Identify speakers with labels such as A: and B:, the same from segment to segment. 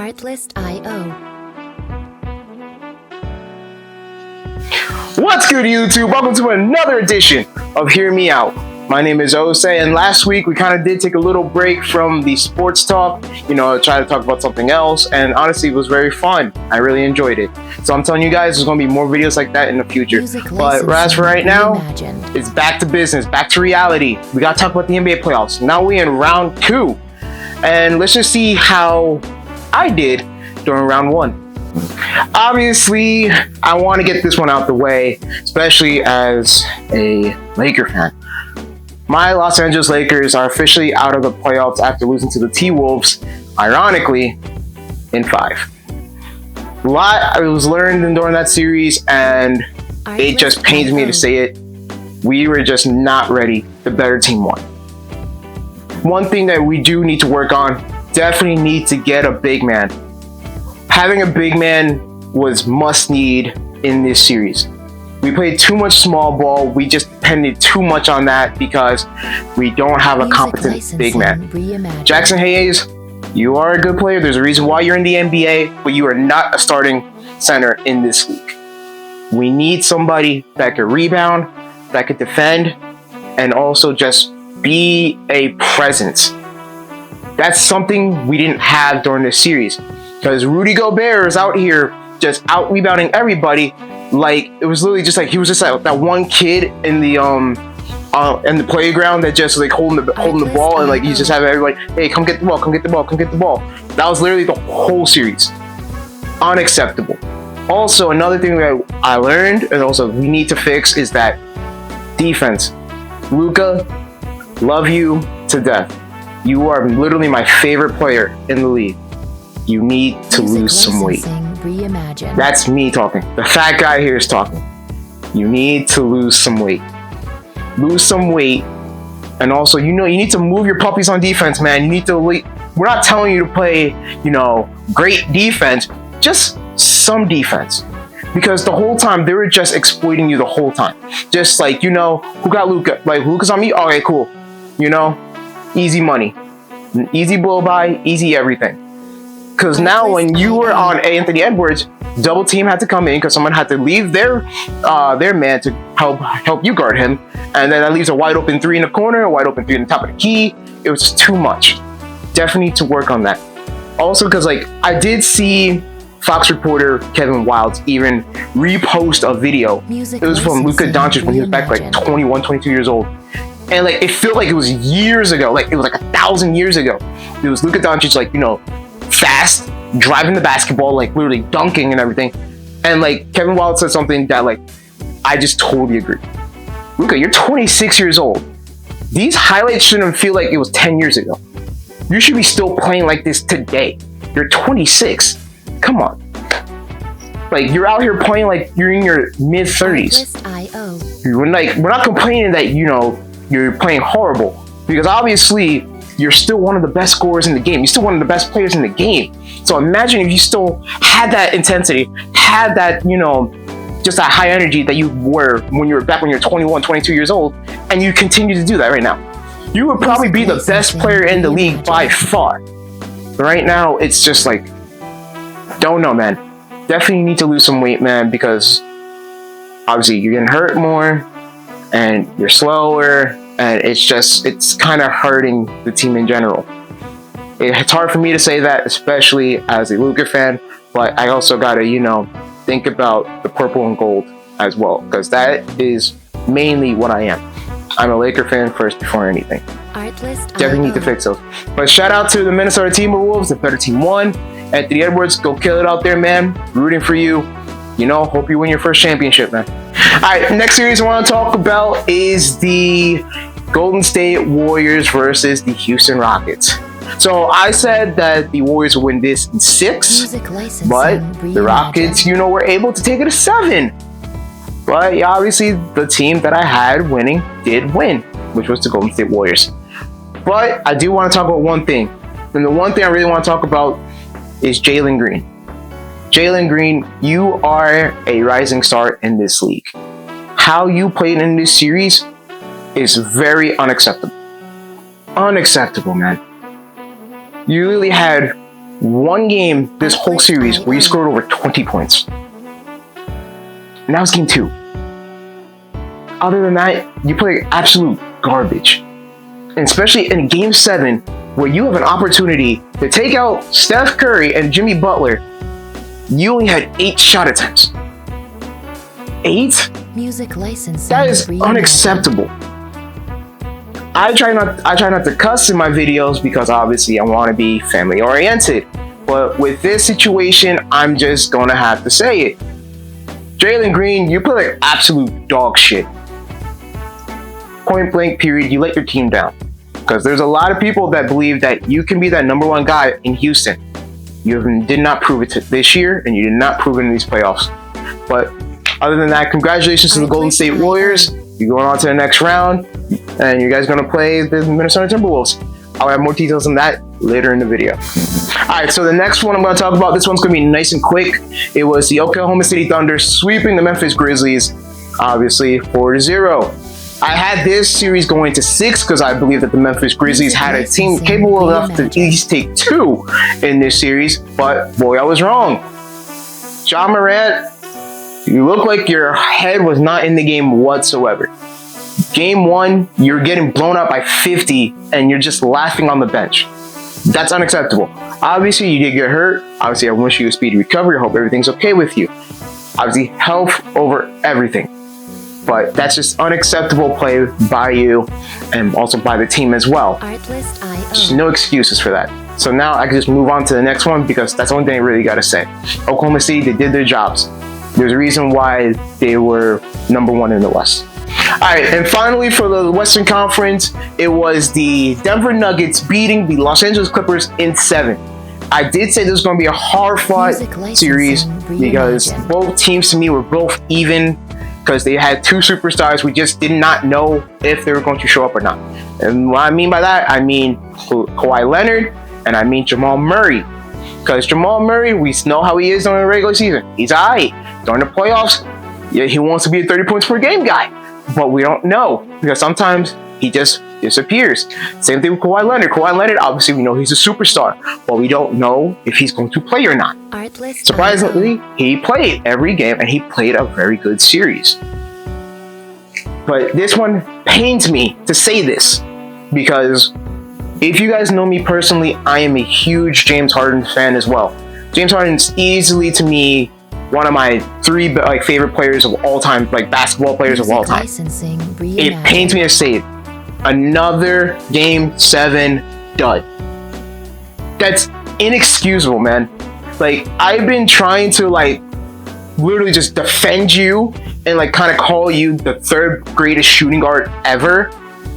A: Artlist.io.
B: What's good, YouTube? Welcome to another edition of Hear Me Out. My name is Ose, and last week we kind of did take a little break from the sports talk, try to talk about something else, and honestly, it was very fun. I really enjoyed it. So I'm telling you guys, there's going to be more videos like that in the future. But as for right now, it's back to business, back to reality. We got to talk about the NBA playoffs. Now we're in round 2, and let's just see how I did during round 1. Obviously, I want to get this one out the way, especially as a Laker fan. My Los Angeles Lakers are officially out of the playoffs after losing to the T-Wolves, ironically, in 5. A lot was learned during that series, and it just pains me to say it. We were just not ready. The better team won. One thing that we do need to work on, definitely need to get a big man. Having a big man was must need in this series. We played too much small ball. We just depended too much on that because we don't have a competent big man. Jackson Hayes, you are a good player. There's a reason why you're in the NBA, but you are not a starting center in this league. We need somebody that could rebound, that could defend, and also just be a presence. That's something we didn't have during this series because Rudy Gobert is out here just out rebounding everybody. Like, it was literally just like he was just like that one kid in the playground that just like holding the ball, and like he just have everybody, hey, come get the ball, come get the ball, come get the ball. That was literally the whole series. Unacceptable. Also, another thing that I learned and also we need to fix is that defense. Luka, love you to death. You are literally my favorite player in the league. You need to lose some weight. That's me talking. The fat guy here is talking. You need to lose some weight. Lose some weight. And also, you need to move your puppies on defense, man. You need to we're not telling you to play, great defense, just some defense. Because the whole time, they were just exploiting you the whole time. Just like, who got Luka? Like, Luka's on me? Okay, cool. Easy money. Easy blow by, easy everything. Because now when you were on Anthony Edwards, double team had to come in because someone had to leave their man to help you guard him. And then that leaves a wide open 3 in the corner, a wide open 3 in the top of the key. It was just too much. Definitely need to work on that. Also, because I did see Fox reporter Kevin Wildes even repost a video. It was from Luka Doncic when he was back 21, 22 years old. And it felt like it was years ago. It was 1,000 years ago. It was Luka Doncic, fast, driving the basketball, literally dunking and everything. And Kevin Wildes said something that I just totally agree. Luka, you're 26 years old. These highlights shouldn't feel like it was 10 years ago. You should be still playing like this today. You're 26. Come on. You're out here playing like you're in your mid 30s. We're not complaining that you're playing horrible, because obviously you're still one of the best scorers in the game. You're still one of the best players in the game. So imagine if you still had that intensity, had that, just that high energy that you were when you were 21, 22 years old, and you continue to do that right now. You would probably be the best player in the league by far. But right now, it's just don't know, man. Definitely need to lose some weight, man, because obviously you're getting hurt more, and you're slower, and it's kind of hurting the team in general. It's hard for me to say that, especially as a Luka fan, but I also gotta, think about the purple and gold as well, because that is mainly what I am. I'm a Laker fan first before anything. Definitely need to fix those. But shout out to the Minnesota Timberwolves. The better team won. Anthony Edwards, go kill it out there, man. Rooting for you. Hope you win your first championship, man. All right, next series I want to talk about is the Golden State Warriors versus the Houston Rockets. So I said that the Warriors would win this in 6, but the Rockets, were able to take it to 7. But obviously, the team that I had winning did win, which was the Golden State Warriors. But I do want to talk about one thing. And the one thing I really want to talk about is Jalen Green. Jalen Green, you are a rising star in this league. How you played in this series is very unacceptable. Unacceptable, man. You really had one game this whole series where you scored over 20 points. And that was game 2. Other than that, you play absolute garbage. And especially in game 7, where you have an opportunity to take out Steph Curry and Jimmy Butler, you only had 8 shot attempts. 8?
A: Music licensing.
B: That is unacceptable. I try not to cuss in my videos because obviously I want to be family oriented. But with this situation, I'm just gonna have to say it. Jalen Green, you play like absolute dog shit. Point blank period, you let your team down. Because there's a lot of people that believe that you can be that number 1 guy in Houston. You did not prove it this year, and you did not prove it in these playoffs. But other than that, congratulations to the Golden State Warriors. You're going on to the next round, and you guys are going to play the Minnesota Timberwolves. I'll have more details on that later in the video. Alright, so the next one I'm going to talk about, this one's going to be nice and quick. It was the Oklahoma City Thunder sweeping the Memphis Grizzlies, obviously 4-0. I had this series going to 6 because I believe that the Memphis Grizzlies had a team capable enough to at least take 2 in this series, but boy, I was wrong. Ja Morant, you look like your head was not in the game whatsoever. Game 1, you're getting blown up by 50 and you're just laughing on the bench. That's unacceptable. Obviously, you did get hurt. Obviously, I wish you a speedy recovery. I hope everything's okay with you. Obviously, health over everything. But that's just unacceptable play by you and also by the team as well. There's no excuses for that. So now I can just move on to the next one because that's the only thing I really got to say. Oklahoma City, they did their jobs. There's a reason why they were number 1 in the West. Alright, and finally for the Western Conference, it was the Denver Nuggets beating the Los Angeles Clippers in 7. I did say this was going to be a hard-fought series because both teams to me were both even because they had 2 superstars. We just did not know if they were going to show up or not. And what I mean by that, I mean Kawhi Leonard and I mean Jamal Murray. Because Jamal Murray, we know how he is during the regular season. He's alright. During the playoffs, yeah, he wants to be a 30 points per game guy. But we don't know because sometimes he just disappears. Same thing with Kawhi Leonard. Kawhi Leonard, obviously we know he's a superstar, but we don't know if he's going to play or not. Surprisingly, he played every game and he played a very good series. But this one pains me to say this because if you guys know me personally, I am a huge James Harden fan as well. James Harden's easily to me one of my 3 favorite players of all time, like basketball players of all time. It pains me to say it. Another game 7 dud. That's inexcusable, man. Like, I've been trying to literally just defend you and kind of call you the 3rd greatest shooting guard ever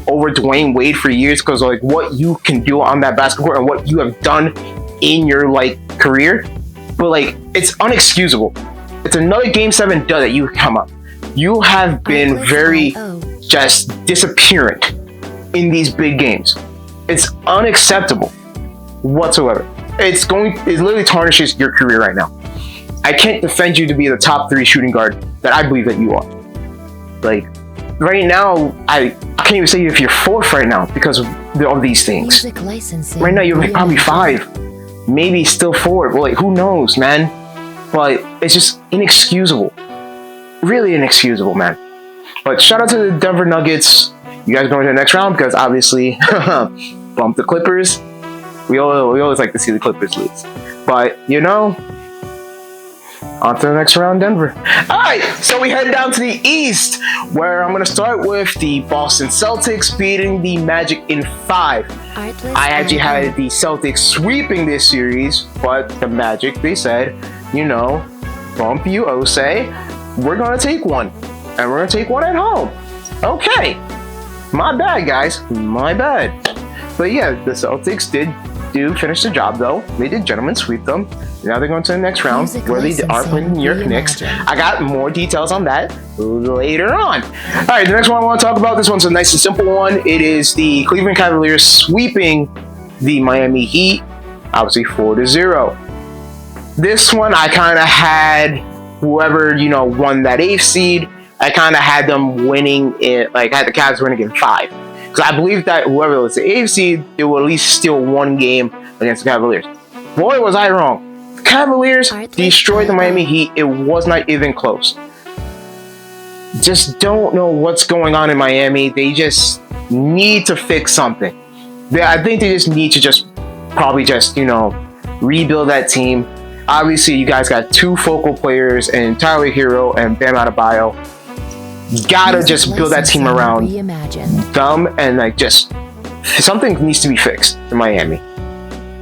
B: over Dwayne Wade for years because what you can do on that basketball court and what you have done in your career. But it's unexcusable. It's another game 7 dud that you come up. You have been very just disappearing in these big games. It's unacceptable whatsoever. It literally tarnishes your career right now. I can't defend you to be the top 3 shooting guard that I believe that you are. Right now, I can't even say if you're 4th right now because of all these things. Right now, you're probably 5, maybe still 4. Well, who knows, man? But it's just inexcusable. Really inexcusable, man. But shout out to the Denver Nuggets. You guys going to the next round because obviously bump the Clippers. We always like to see the Clippers lose. But on to the next round, Denver. Alright, so we head down to the East where I'm going to start with the Boston Celtics beating the Magic in 5. I actually had the Celtics sweeping this series, but the Magic, they said, bump you, Osei. We're going to take one. And we're going to take one at home. Okay. My bad, guys. My bad. But yeah, the Celtics did finish the job, though. They did gentlemen sweep them. Now they're going to the next round where they are playing the New York Knicks. I got more details on that later on. All right, the next one I want to talk about, this one's a nice and simple one. It is the Cleveland Cavaliers sweeping the Miami Heat, obviously 4-0. This one, I kind of had whoever, won that 8th seed, I kind of had them winning it, I had the Cavs winning in 5. Because I believe that whoever was the 8th seed, they will at least steal one game against the Cavaliers. Boy, was I wrong. The Cavaliers destroyed the Miami Heat. It was not even close. Just don't know what's going on in Miami. They just need to fix something. I think they just need to probably rebuild that team. Obviously, you guys got two focal players in Tyler Hero and Bam Adebayo. Gotta just build that team around them, and something needs to be fixed in Miami.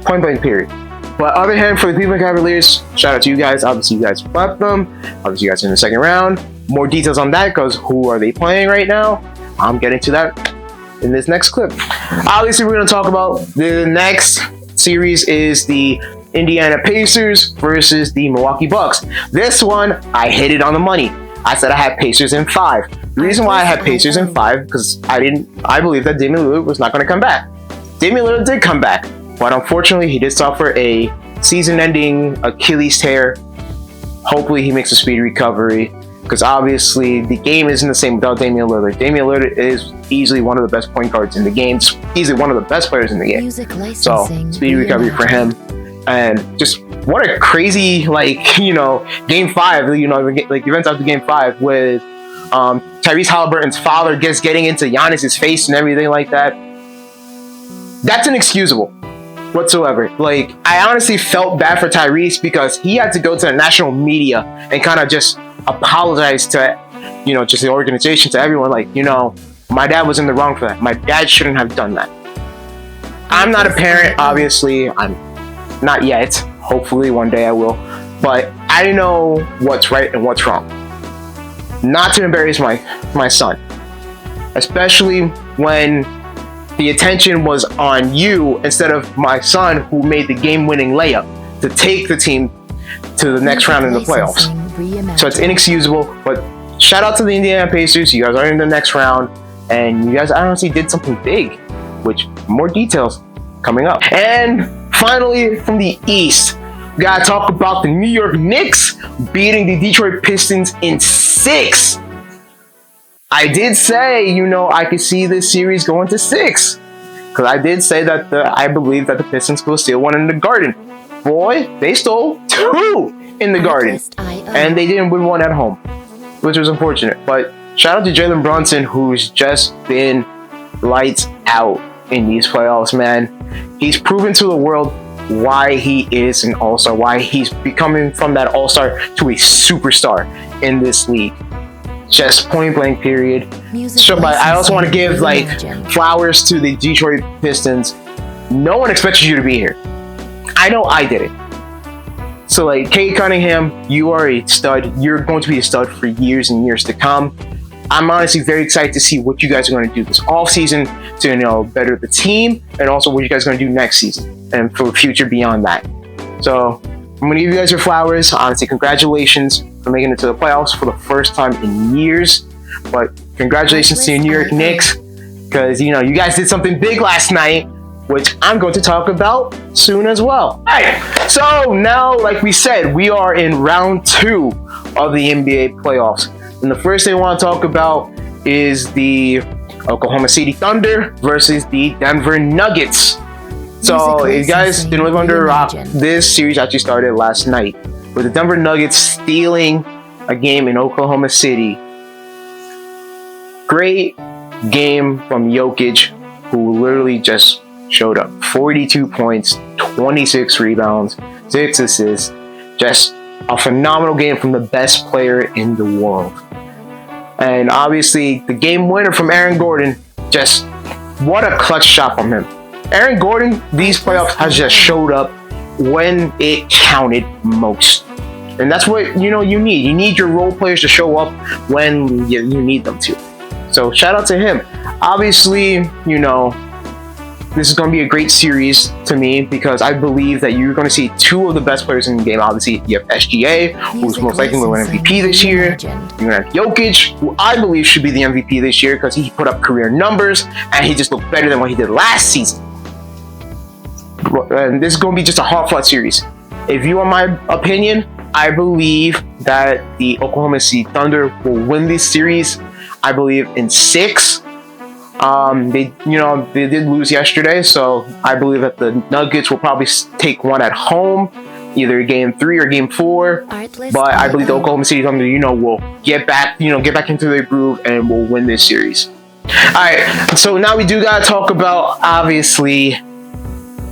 B: Point blank, period. But other hand, for the Cleveland Cavaliers, shout out to you guys. Obviously, you guys swept them. Obviously, you guys are in the second round. More details on that, because who are they playing right now? I'm getting to that in this next clip. Obviously, we're going to talk about the next series is the Indiana Pacers versus the Milwaukee Bucks. This one, I hit it on the money. I said I had Pacers in 5. The reason why I had Pacers in 5 because I believe that Damian Lillard was not going to come back. Damian Lillard did come back, but unfortunately he did suffer a season-ending Achilles tear. Hopefully he makes a speedy recovery, because obviously the game isn't the same without Damian Lillard. Damian Lillard is easily one of the best point guards in the game, easily one of the best players in the game. So speedy recovery for him. And just what a crazy game 5, events after game 5 with Tyrese Halliburton's father getting into Giannis's face and everything like that. That's inexcusable whatsoever. I honestly felt bad for Tyrese, because he had to go to the national media and kind of just apologize to just the organization, to everyone, my dad was in the wrong for that. My dad shouldn't have done that. I'm not a parent, obviously. I'm not yet. Hopefully one day I will. But I know what's right and what's wrong. Not to embarrass my son, especially when the attention was on you instead of my son, who made the game-winning layup to take the team to the next round in the playoffs. So it's inexcusable, but shout out to the Indiana Pacers. You guys are in the next round, and you guys honestly did something big, which more details coming up. And finally, from the East, we gotta talk about the New York Knicks beating the Detroit Pistons in 6. I did say, I could see this series going to 6. Because I did say that I believe that the Pistons will steal one in the Garden. Boy, they stole 2 in the Garden. And they didn't win one at home, which was unfortunate. But shout out to Jalen Brunson, who's just been lights out in these playoffs, man. He's proven to the world why he is an all-star, why he's becoming from that all-star to a superstar in this league. Just point blank, period. But I also want to give flowers to the Detroit Pistons. No one expected you to be here. I know I did it. So Cade Cunningham, you are a stud. You're going to be a stud for years and years to come. I'm honestly very excited to see what you guys are going to do this offseason to better the team, and also what you guys are going to do next season and for the future beyond that. So I'm going to give you guys your flowers. Honestly, congratulations for making it to the playoffs for the first time in years. But congratulations to your New York Knicks, because you guys did something big last night, which I'm going to talk about soon as well. All right, so now, like we said, we are in round 2 of the NBA playoffs. And the first thing I want to talk about is the Oklahoma City Thunder versus the Denver Nuggets. So if you guys didn't live under a rock, this series actually started last night with the Denver Nuggets stealing a game in Oklahoma City. Great game from Jokic, who literally just showed up. 42 points, 26 rebounds, 6 assists. Just a phenomenal game from the best player in the world. And obviously, the game winner from Aaron Gordon, just what a clutch shot from him. Aaron Gordon, these playoffs, has just showed up when it counted most. And that's what you need. You need your role players to show up when you need them to. So shout out to him. Obviously, this is going to be a great series to me, because I believe that you're going to see 2 of the best players in the game. Obviously, you have SGA, who's most likely going to win MVP this year. You're going to have Jokic, who I believe should be the MVP this year, because he put up career numbers and he just looked better than what he did last season. And this is going to be just a hard-fought series. If you want my opinion, I believe that the Oklahoma City Thunder will win this series. I believe in 6. They did lose yesterday, so I believe that the Nuggets will probably take one at home, either game 3 or game 4. But I believe the Oklahoma City Thunder, will get back into their groove and will win this series. All right, so now we do gotta talk about obviously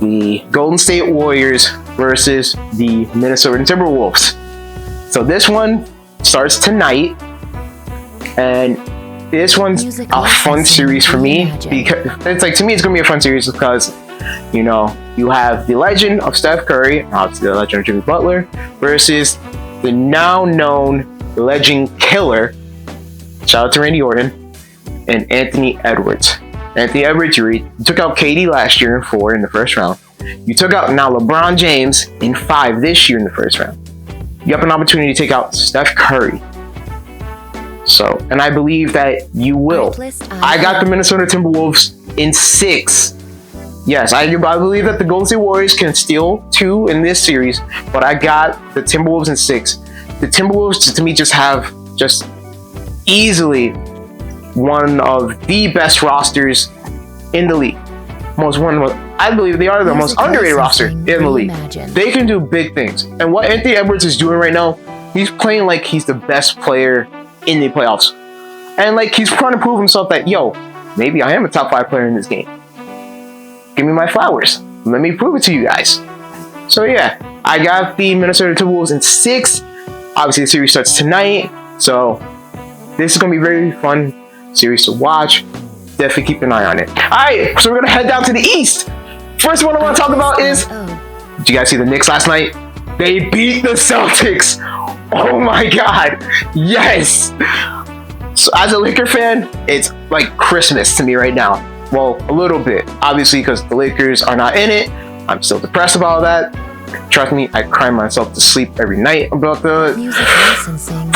B: the Golden State Warriors versus the Minnesota Timberwolves. So this one starts tonight, and this one's a fun series for me because to me it's gonna be a fun series because you have the legend of Steph Curry, obviously the legend of Jimmy Butler, versus the now known legend killer, shout out to Randy Orton, and Anthony Edwards. Anthony Edwards, you took out KD last year in 4 in the first round. You took out now LeBron James in 5 this year in the first round. You have an opportunity to take out Steph Curry. So, and I believe that you will. I got the Minnesota Timberwolves in 6. Yes, I believe that the Golden State Warriors can steal 2 in this series, but I got the Timberwolves in 6. The Timberwolves, to me, have easily one of the best rosters in the league. I believe they are the most underrated roster in the league. They can do big things. And what Anthony Edwards is doing right now, he's playing like he's the best player in the playoffs. And he's trying to prove himself that, maybe I am a top 5 player in this game. Give me my flowers. Let me prove it to you guys. So yeah, I got the Minnesota Timberwolves in 6. Obviously the series starts tonight. So this is going to be a very fun series to watch. Definitely keep an eye on it. Alright, so we're going to head down to the East. First one I want to talk about is, did you guys see the Knicks last night? They beat the Celtics. Oh my god. Yes. So as a Laker fan, it's like Christmas to me right now. Well, a little bit. Obviously, because the Lakers are not in it. I'm still depressed about that. Trust me, I cry myself to sleep every night about the music licensing.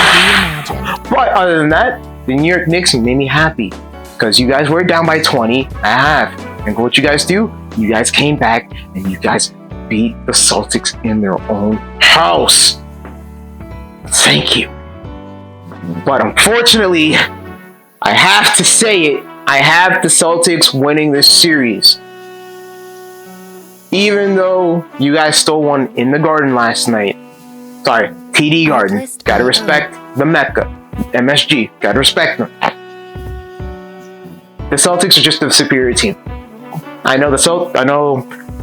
B: But other than that, the New York Knicks made me happy. Because you guys were down by 20. I have. And what you guys do? You guys came back and you guys beat the Celtics in their own house. Thank you. But unfortunately, I have to say it, I have the Celtics winning this series. Even though you guys stole one in the Garden last night. Sorry, TD Garden. Gotta respect the Mecca. MSG. Gotta respect them. The Celtics are just a superior team. I know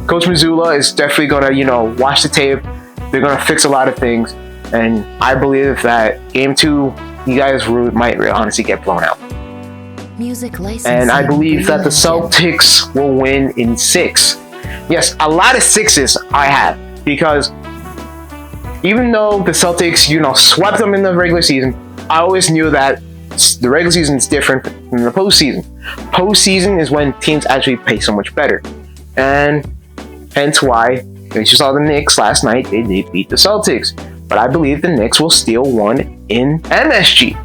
B: Coach Mazzulla is definitely gonna, watch the tape. They're gonna fix a lot of things, and I believe that Game 2, you guys might honestly get blown out. And I believe that the Celtics will win in 6. Yes, a lot of 6s I have, because even though the Celtics, swept them in the regular season, I always knew that the regular season is different from the postseason. Postseason is when teams actually play so much better. And hence why, as you saw the Knicks last night, they beat the Celtics. But I believe the Knicks will steal one in MSG.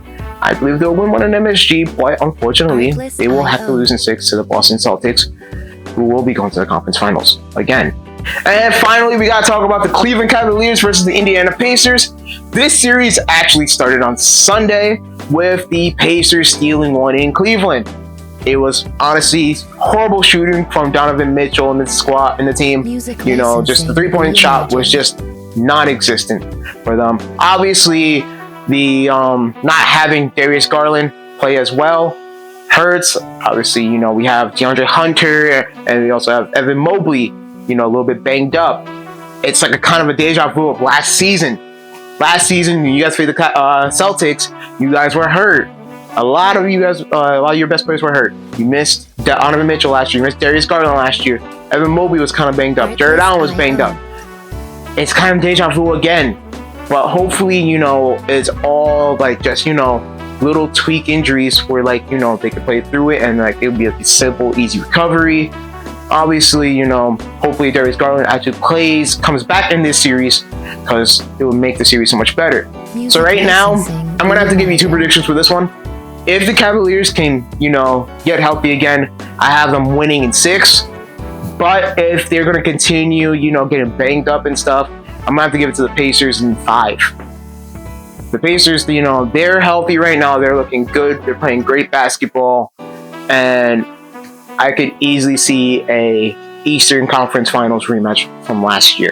B: I believe they'll win one in MSG, but unfortunately, they will have to lose in 6 to the Boston Celtics, who will be going to the conference finals again. And finally, we got to talk about the Cleveland Cavaliers versus the Indiana Pacers. This series actually started on Sunday with the Pacers stealing one in Cleveland. It was honestly horrible shooting from Donovan Mitchell and the team. Just the 3-point shot was just non-existent for them. Obviously, the not having Darius Garland play as well hurts. Obviously, we have DeAndre Hunter and we also have Evan Mobley, a little bit banged up. It's like a kind of a deja vu of last season. Last season, you guys played the Celtics. You guys were hurt. A lot of your best players were hurt. You missed Donovan Mitchell last year. You missed Darius Garland last year. Evan Mobley was kind of banged up. Jared Allen was banged up. It's kind of deja vu again. But hopefully, it's all just, little tweak injuries where they could play through it and it'll be a simple, easy recovery. Obviously, hopefully Darius Garland actually comes back in this series because it will make the series so much better. So right now, I'm going to have to give you 2 predictions for this one. If the Cavaliers can, get healthy again, I have them winning in 6. But if they're going to continue, getting banged up and stuff, I'm going to have to give it to the Pacers in 5. The Pacers, they're healthy right now. They're looking good. They're playing great basketball. And I could easily see a Eastern Conference Finals rematch from last year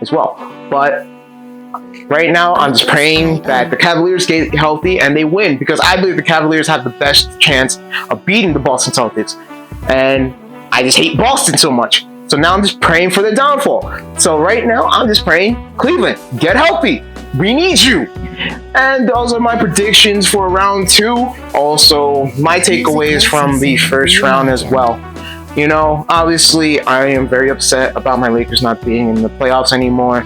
B: as well. But right now, I'm just praying that the Cavaliers get healthy and they win, because I believe the Cavaliers have the best chance of beating the Boston Celtics. And I just hate Boston so much. So now I'm just praying for the downfall. So right now, I'm just praying, Cleveland, get healthy. We need you. And those are my predictions for round 2. Also, my takeaways from the first round as well. You know, obviously, I am very upset about my Lakers not being in the playoffs anymore.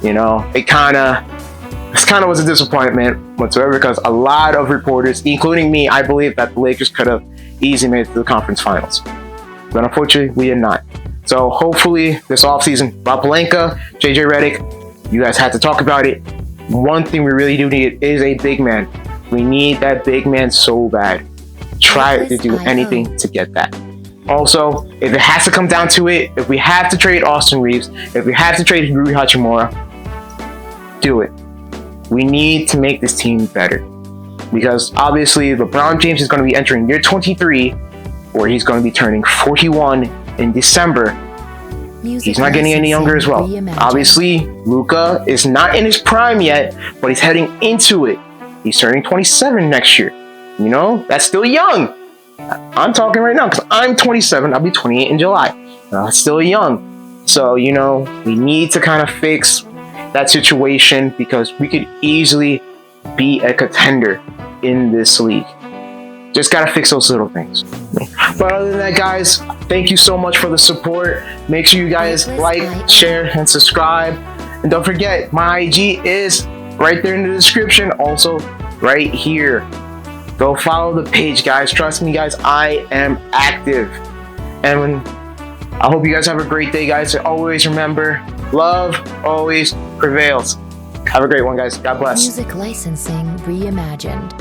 B: You know, it kind of was a disappointment whatsoever, because a lot of reporters, including me, I believe that the Lakers could have easily made it to the conference finals. But unfortunately, we did not. So hopefully this offseason, Rob Pelinka, JJ Redick, you guys had to talk about it. One thing we really do need is a big man. We need that big man so bad. Try to do anything to get that. Also, if it has to come down to it, if we have to trade Austin Reeves, if we have to trade Rui Hachimura, do it. We need to make this team better. Because obviously, LeBron James is going to be entering year 23, or he's going to be turning 41 in December. He's not getting any younger as well. Obviously, Luka is not in his prime yet, but he's heading into it. He's turning 27 next year. You know, that's still young. I'm talking right now because I'm 27. I'll be 28 in July. That's still young. So, you know, we need to kind of fix that situation, because we could easily be a contender in this league. Just gotta fix those little things. But other than that, guys, thank you so much for the support. Make sure you guys like, share, and subscribe. And don't forget, my IG is right there in the description. Also, right here. Go follow the page, guys. Trust me, guys, I am active. And I hope you guys have a great day, guys. Always remember, love always prevails. Have a great one, guys. God bless.
A: Music licensing reimagined.